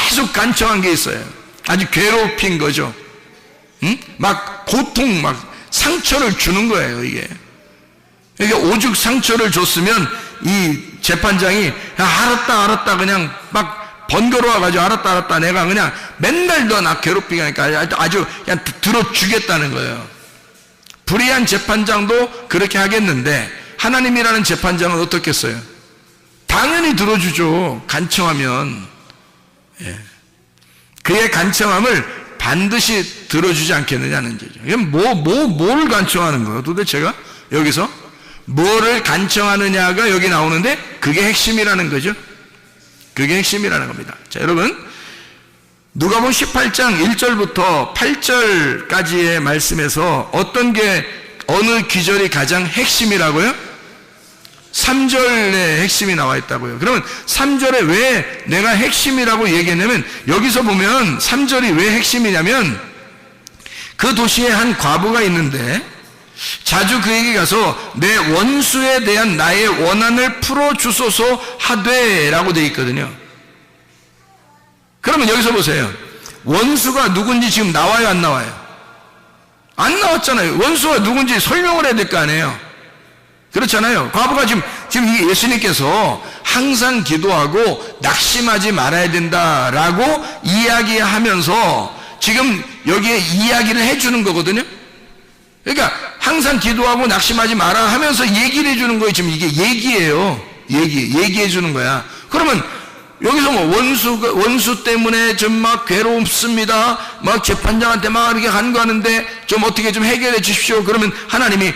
계속 간청한 게 있어요. 아주 괴롭힌 거죠. 막 고통, 막 상처를 주는 거예요, 이게. 그러니까 오죽 상처를 줬으면 이 재판장이 알았다 그냥 막 번거로워가지고 알았다 내가 그냥 맨날 너 나 괴롭히게 하니까 아주 그냥 들어주겠다는 거예요. 불의한 재판장도 그렇게 하겠는데 하나님이라는 재판장은 어떻겠어요? 당연히 들어주죠. 간청하면. 예. 그의 간청함을 반드시 들어주지 않겠느냐는 거죠. 이게 뭐를 간청하는 거예요? 도대체가 여기서 뭐를 간청하느냐가 여기 나오는데 그게 핵심이라는 거죠. 그게 핵심이라는 겁니다. 자, 여러분, 누가복음 18장 1절부터 8절까지의 말씀에서 어떤 게 어느 기절이 가장 핵심이라고요? 3절에 핵심이 나와 있다고요. 그러면 3절에 왜 내가 핵심이라고 얘기했냐면, 여기서 보면 3절이 왜 핵심이냐면, 그 도시에 한 과부가 있는데 자주 그에게 가서 내 원수에 대한 나의 원한을 풀어주소서 하되 라고 되어 있거든요. 그러면 여기서 보세요. 원수가 누군지 지금 나와요, 안 나와요? 안 나왔잖아요. 원수가 누군지 설명을 해야 될 거 아니에요. 그렇잖아요. 과부가 지금 예수님께서 항상 기도하고 낙심하지 말아야 된다라고 이야기하면서 지금 여기에 이야기를 해주는 거거든요. 그러니까 항상 기도하고 낙심하지 마라 하면서 얘기를 해주는 거예요. 지금 이게 얘기예요. 얘기해 주는 거야. 그러면 여기서 뭐 원수 때문에 좀 막 괴롭습니다. 막 재판장한테 막 이렇게 간구하는데 좀 어떻게 좀 해결해 주십시오. 그러면 하나님이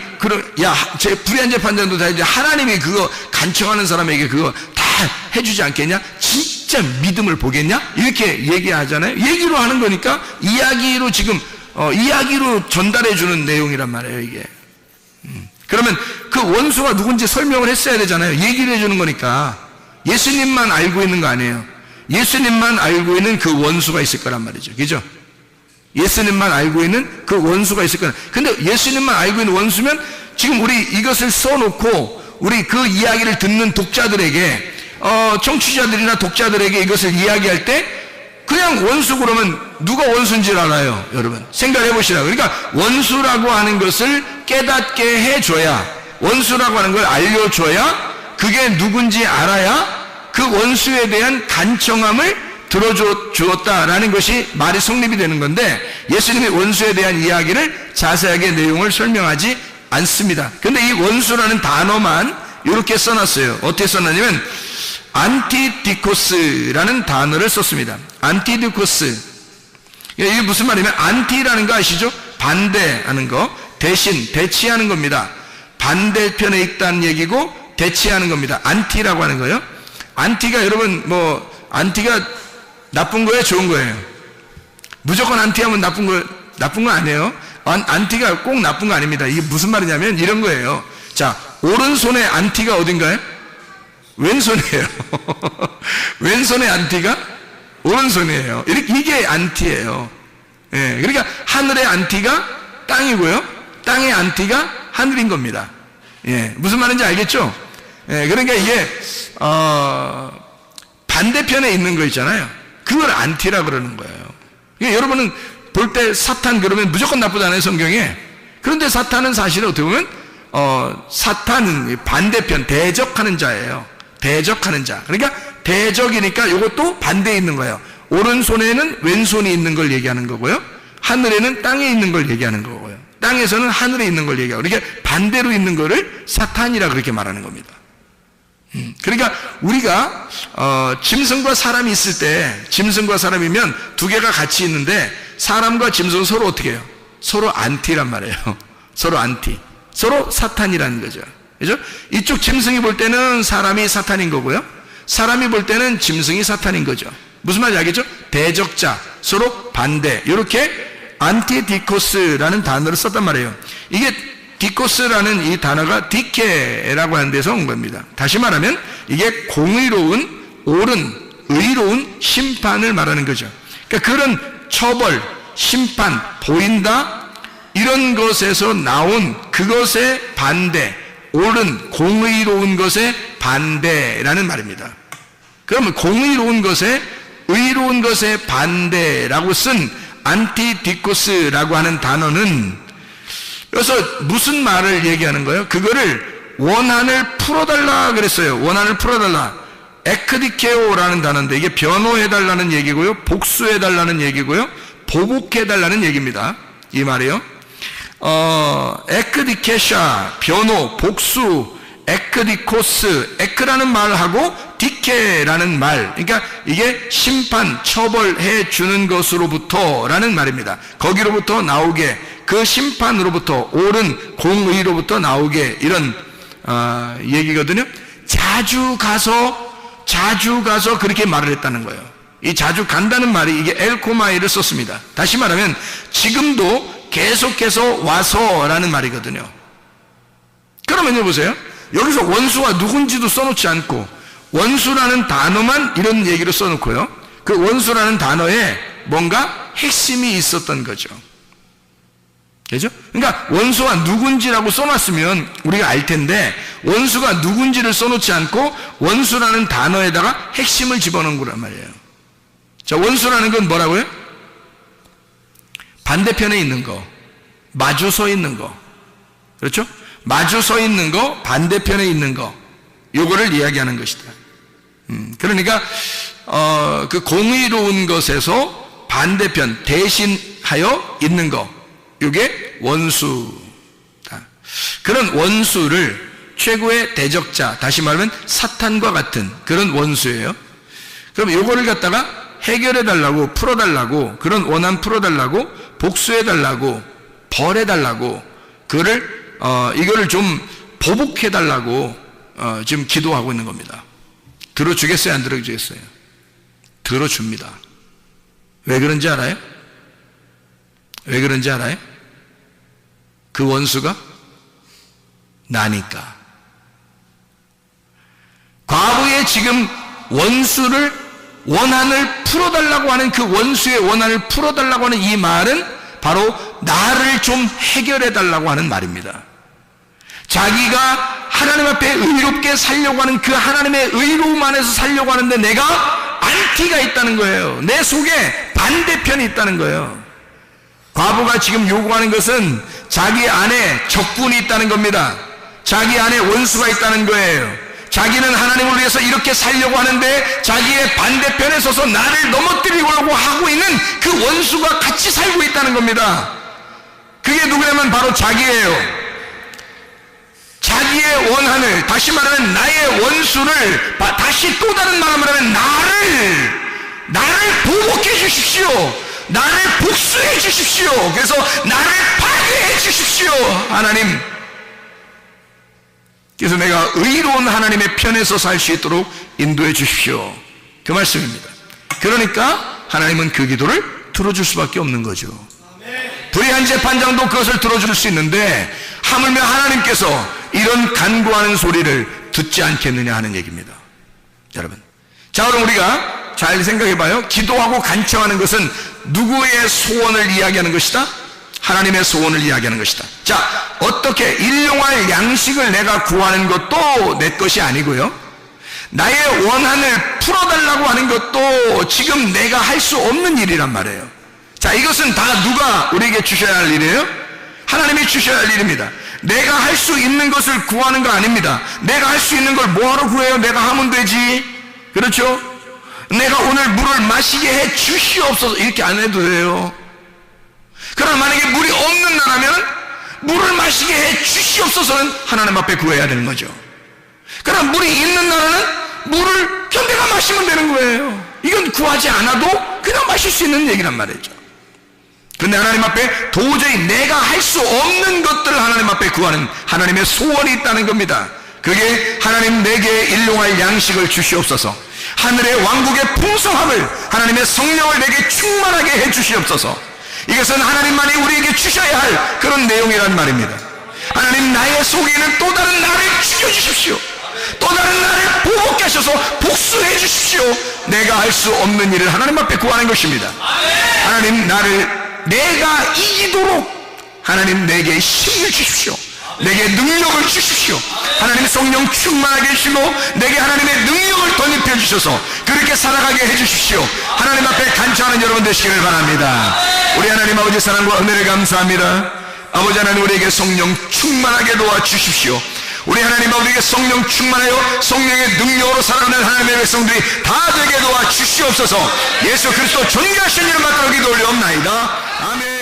제 불의한 재판장도 다 이제 하나님이 그거 간청하는 사람에게 그거 다 해주지 않겠냐? 진짜 믿음을 보겠냐? 이렇게 얘기하잖아요. 얘기로 하는 거니까 이야기로 지금 이야기로 전달해 주는 내용이란 말이에요, 이게. 그러면 그 원수가 누군지 설명을 했어야 되잖아요. 얘기를 해주는 거니까. 예수님만 알고 있는 거 아니에요. 예수님만 알고 있는 그 원수가 있을 거란 말이죠. 그죠? 예수님만 알고 있는 그 원수가 있을 거란. 근데 예수님만 알고 있는 원수면 지금 우리 이것을 써놓고 우리 그 이야기를 듣는 독자들에게, 청취자들이나 독자들에게 이것을 이야기할 때 그냥 원수 그러면 누가 원수인지 알아요, 여러분? 생각해 보시라고. 그러니까 원수라고 하는 것을 깨닫게 해줘야 원수라고 하는 걸 알려줘야, 그게 누군지 알아야 그 원수에 대한 간청함을 들어주었다라는 것이 말이 성립이 되는 건데, 예수님이 원수에 대한 이야기를 자세하게 내용을 설명하지 않습니다. 근데 이 원수라는 단어만 이렇게 써놨어요. 어떻게 써놨냐면 안티디코스라는 단어를 썼습니다. 안티디코스, 이게 무슨 말이냐면, 안티라는 거 아시죠? 반대하는 거, 대신, 대치하는 겁니다. 반대편에 있다는 얘기고 대치하는 겁니다. 안티라고 하는 거예요. 안티가, 여러분, 안티가 나쁜 거예요, 좋은 거예요? 무조건 안티하면 나쁜 거 아니에요. 안티가 꼭 나쁜 거 아닙니다. 이게 무슨 말이냐면 이런 거예요. 자, 오른손에 안티가 어딘가요? 왼손이에요. 왼손의 안티가 오른손이에요. 이게 안티예요. 예, 그러니까 하늘의 안티가 땅이고요, 땅의 안티가 하늘인 겁니다. 예, 무슨 말인지 알겠죠? 예, 그러니까 이게 반대편에 있는 거 있잖아요. 그걸 안티라 그러는 거예요. 그러니까 여러분은 볼 때 사탄 그러면 무조건 나쁘잖아요, 성경에. 그런데 사탄은 사실은 어떻게 보면 사탄은 반대편, 대적하는 자예요. 대적하는 자. 그러니까 대적이니까 이것도 반대에 있는 거예요. 오른손에는 왼손이 있는 걸 얘기하는 거고요, 하늘에는 땅에 있는 걸 얘기하는 거고요, 땅에서는 하늘에 있는 걸 얘기하고, 그러니까 반대로 있는 거를 사탄이라 그렇게 말하는 겁니다. 그러니까 우리가 짐승과 사람이 있을 때, 짐승과 사람이면 두 개가 같이 있는데, 사람과 짐승은 서로 어떻게 해요? 서로 안티란 말이에요. 서로 안티, 서로 사탄이라는 거죠. 그죠? 이쪽 짐승이 볼 때는 사람이 사탄인 거고요, 사람이 볼 때는 짐승이 사탄인 거죠. 무슨 말인지 알겠죠? 대적자, 서로 반대, 이렇게 안티디코스라는 단어를 썼단 말이에요. 이게 디코스라는 이 단어가 디케라고 하는 데서 온 겁니다. 다시 말하면 이게 공의로운, 옳은, 의로운 심판을 말하는 거죠. 그러니까 그런 처벌, 심판, 보인다, 이런 것에서 나온 그것의 반대, 옳은, 공의로운 것의 반대라는 말입니다. 그러면 공의로운 것에, 의로운 것의 반대라고 쓴 안티디코스라고 하는 단어는, 그래서 무슨 말을 얘기하는 거예요? 그거를 원한을 풀어달라 그랬어요. 원한을 풀어달라. 에크디케오라는 단어인데, 이게 변호해달라는 얘기고요, 복수해달라는 얘기고요, 보복해달라는 얘기입니다. 이 말이요. 에크디케샤, 변호, 복수, 에크디코스, 에크라는 말하고 디케라는 말, 그러니까 이게 심판, 처벌해 주는 것으로부터라는 말입니다. 거기로부터 나오게, 그 심판으로부터, 옳은 공의로부터 나오게, 이런 얘기거든요. 자주 가서 그렇게 말을 했다는 거예요. 이 자주 간다는 말이, 이게 엘코마이를 썼습니다. 다시 말하면 지금도 계속해서 와서라는 말이거든요. 그러면요, 보세요. 여기서 원수가 누군지도 써놓지 않고 원수라는 단어만 이런 얘기를 써놓고요, 그 원수라는 단어에 뭔가 핵심이 있었던 거죠. 그죠? 그러니까 원수가 누군지라고 써놨으면 우리가 알 텐데, 원수가 누군지를 써놓지 않고 원수라는 단어에다가 핵심을 집어넣은 거란 말이에요. 자, 원수라는 건 뭐라고요? 반대편에 있는 거, 마주 서 있는 거, 그렇죠? 마주 서 있는 거, 반대편에 있는 거, 요거를 이야기하는 것이다. 그러니까 그 공의로운 것에서 반대편, 대신하여 있는 거, 요게 원수다. 그런 원수를 최고의 대적자, 다시 말하면 사탄과 같은 그런 원수예요. 그럼 요거를 갖다가 해결해달라고, 풀어달라고, 그런 원한 풀어달라고, 복수해달라고, 벌해달라고, 이거를 좀 보복해달라고 지금 기도하고 있는 겁니다. 들어주겠어요, 안 들어주겠어요? 들어줍니다. 왜 그런지 알아요? 왜 그런지 알아요? 그 원수가 나니까. 과거에 지금 원수를, 원한을 풀어달라고 하는, 그 원수의 원한을 풀어달라고 하는 이 말은 바로 나를 좀 해결해달라고 하는 말입니다. 자기가 하나님 앞에 의롭게 살려고 하는 그 하나님의 의로움 안에서 살려고 하는데 내가 안티가 있다는 거예요. 내 속에 반대편이 있다는 거예요. 과부가 지금 요구하는 것은 자기 안에 적군이 있다는 겁니다. 자기 안에 원수가 있다는 거예요. 자기는 하나님을 위해서 이렇게 살려고 하는데 자기의 반대편에 서서 나를 넘어뜨리려고 하고 있는 그 원수가 같이 살고 있다는 겁니다. 그게 누구냐면 바로 자기예요. 자기의 원한을, 다시 말하면 나의 원수를, 다시 또 다른 말로 하면 나를 보복해 주십시오. 나를 복수해 주십시오. 그래서 나를 파괴해 주십시오. 하나님, 그래서 내가 의로운 하나님의 편에서 살 수 있도록 인도해 주십시오. 그 말씀입니다. 그러니까 하나님은 그 기도를 들어줄 수밖에 없는 거죠. 불의한 재판장도 그것을 들어줄 수 있는데 하물며 하나님께서 이런 간구하는 소리를 듣지 않겠느냐 하는 얘기입니다. 여러분, 자, 그럼 우리가 잘 생각해봐요. 기도하고 간청하는 것은 누구의 소원을 이야기하는 것이다? 하나님의 소원을 이야기하는 것이다. 자, 어떻게 일용할 양식을 내가 구하는 것도 내 것이 아니고요, 나의 원한을 풀어달라고 하는 것도 지금 내가 할 수 없는 일이란 말이에요. 자, 이것은 다 누가 우리에게 주셔야 할 일이에요? 하나님이 주셔야 할 일입니다. 내가 할 수 있는 것을 구하는 거 아닙니다. 내가 할 수 있는 걸 뭐하러 구해요? 내가 하면 되지. 그렇죠? 내가 오늘 물을 마시게 해 주시옵소서, 이렇게 안 해도 돼요. 그러나 만약에 물이 없는 나라면 물을 마시게 해 주시옵소서는 하나님 앞에 구해야 되는 거죠. 그러나 물이 있는 나라는 물을 그냥 내가 마시면 되는 거예요. 이건 구하지 않아도 그냥 마실 수 있는 얘기란 말이죠. 그런데 하나님 앞에 도저히 내가 할 수 없는 것들을 하나님 앞에 구하는 하나님의 소원이 있다는 겁니다. 그게 하나님 내게 일용할 양식을 주시옵소서, 하늘의 왕국의 풍성함을, 하나님의 성령을 내게 충만하게 해 주시옵소서. 이것은 하나님만이 우리에게 주셔야 할 그런 내용이란 말입니다. 하나님, 나의 속에 있는 또 다른 나를 죽여주십시오. 또 다른 나를 보복해 하셔서 복수해 주십시오. 내가 할 수 없는 일을 하나님 앞에 구하는 것입니다. 하나님, 내가 이기도록 하나님 내게 힘을 주십시오. 내게 능력을 주십시오. 하나님 성령 충만하게 해주시고 내게 하나님의 능력을 덧입혀 주셔서 그렇게 살아가게 해주십시오. 하나님 앞에 간청하는 여러분 되시기를 바랍니다. 우리 하나님 아버지 사랑과 은혜를 감사합니다. 아버지 하나님, 우리에게 성령 충만하게 도와주십시오. 우리 하나님 아버지에게 성령 충만하여 성령의 능력으로 살아가는 하나님의 백성들이 다 되게 도와주시옵소서. 예수 그리스도 존귀하신 이름 받들어 기도 올려옵나이다. 아멘.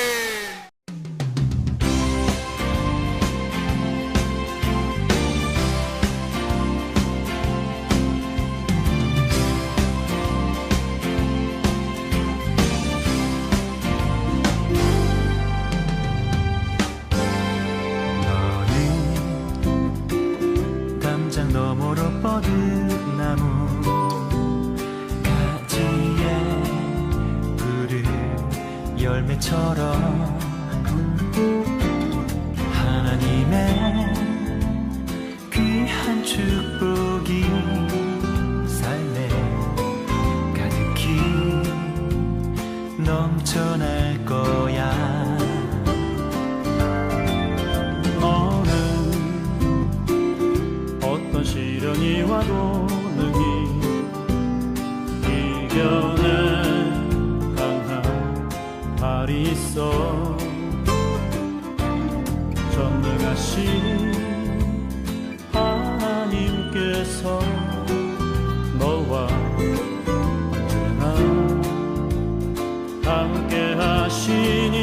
너머로 뻗은 나무 가지에 푸른 열매처럼 하나님의 귀한 축복이 삶에 가득히 넘쳐날 거야. 시련이 와도 능히 이겨낸 강한 발이 있어. 전능하신 하나님께서 너와 언제나 함께 하시니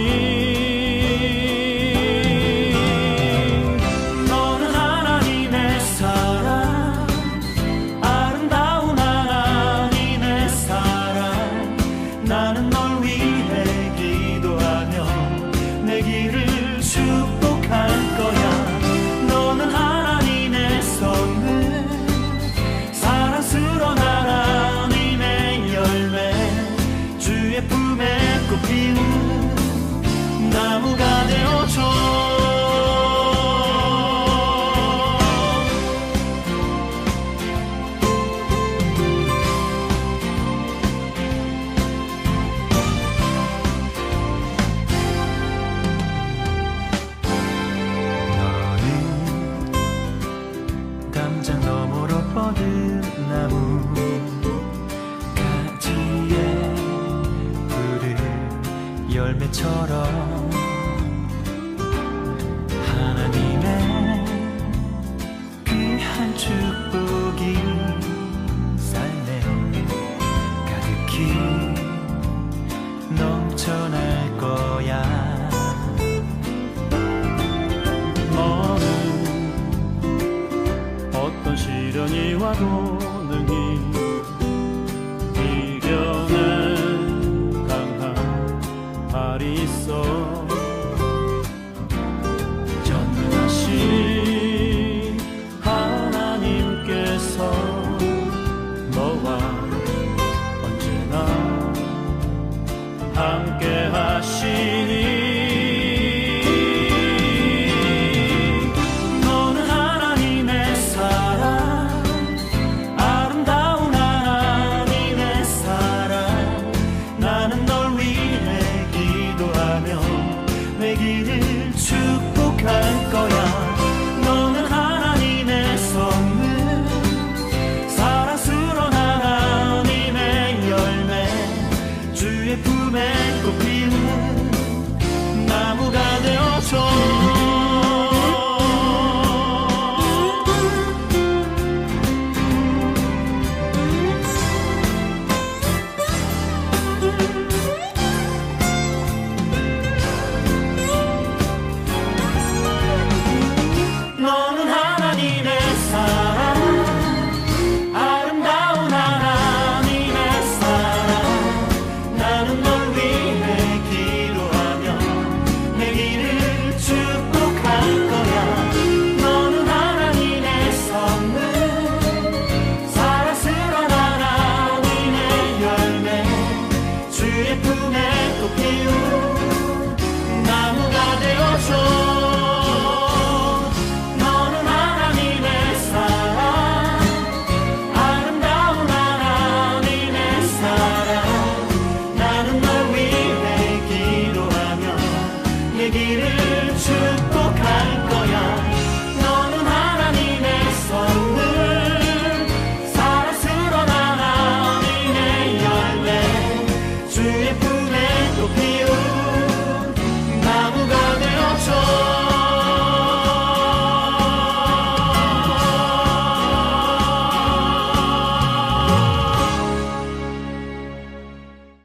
나무가 되어줘. 너는 담장 너머로 뻗은 나무 가지에 푸른 열매처럼 하나님의 피와도 능히 이겨낸 강한 발이 있어 전능하신 하나님께서 너와 언제나 함께 하시니 너는 하나님의 사랑 아름다운 하나님의 사랑 나는 널 위해 기도하며 내 길을 축복할 거야 너는 하나님의 선물 사랑스러운 하나님의 열매 주의 품에 꽃 피우는 나무가 되어줘 너는 하나님의 사랑 아름다운 하나님의 사랑 나는 널 위해 기도하며 내 길을 축복할 거야 너는 하나님의 선물 사랑스러운 하나님의 열매 주의 품에 꽃 피우